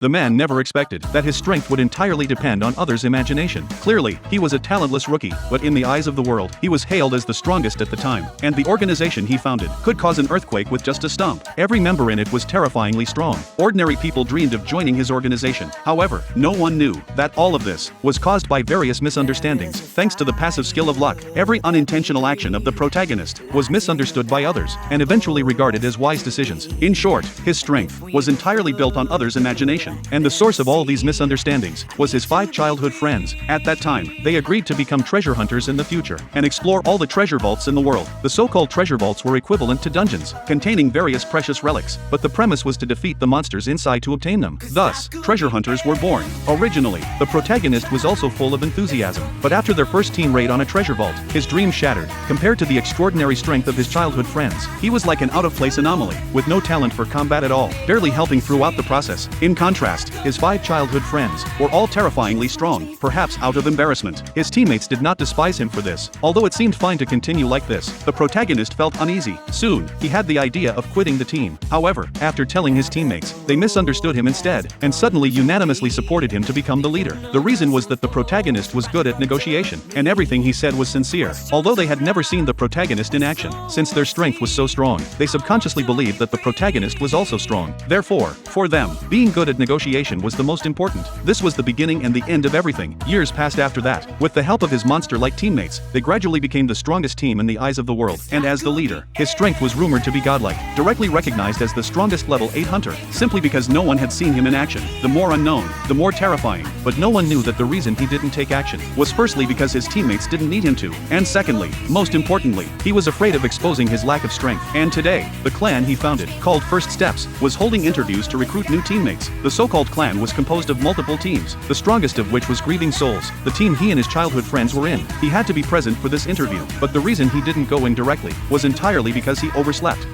The man never expected that his strength would entirely depend on others' imagination. Clearly, he was a talentless rookie, but in the eyes of the world, he was hailed as the strongest at the time, and the organization he founded could cause an earthquake with just a stump. Every member in it was terrifyingly strong. Ordinary people dreamed of joining his organization. However, no one knew that all of this was caused by various misunderstandings. Thanks to the passive skill of luck, every unintentional action of the protagonist was misunderstood by others, and eventually regarded as wise decisions. In short, his strength was entirely built on others' imagination, and the source of all these misunderstandings was his 5 childhood friends. At that time, they agreed to become treasure hunters in the future, and explore all the treasure vaults in the world. The so-called treasure vaults were equivalent to dungeons, containing various precious relics, but the premise was to defeat the monsters inside to obtain them. Thus, treasure hunters were born. Originally, the protagonist was also full of enthusiasm, but after their first team raid on a treasure vault, his dream shattered. Compared to the extraordinary strength of his childhood friends, he was like an out-of-place anomaly, with no talent for combat at all, barely helping throughout the process. In contrast, his 5 childhood friends were all terrifyingly strong, perhaps out of embarrassment. His teammates did not despise him for this, although it seemed fine to continue like this. The protagonist felt uneasy. Soon, he had the idea of quitting the team. However, after telling his teammates, they misunderstood him instead, and suddenly unanimously supported him to become the leader. The reason was that the protagonist was good at negotiation, and everything he said was sincere. Although they had never seen the protagonist in action, since their strength was so strong, they subconsciously believed that the protagonist was also strong. Therefore, for them, being good at negotiation was the most important. This was the beginning and the end of everything. Years passed after that. With the help of his monster-like teammates, they gradually became the strongest team in the eyes of the world, and as the leader, his strength was rumored to be godlike, directly recognized as the strongest level 8 hunter, simply because no one had seen him in action. The more unknown, the more terrifying, but no one knew that the reason he didn't take action was firstly because his teammates didn't need him to, and secondly, most importantly, he was afraid of exposing his lack of strength. And today, the clan he founded, called First Steps, was holding interviews to recruit new teammates. The so-called clan was composed of multiple teams, the strongest of which was Grieving Souls, the team he and his childhood friends were in. He had to be present for this interview, but the reason he didn't go in directly was entirely because he overslept.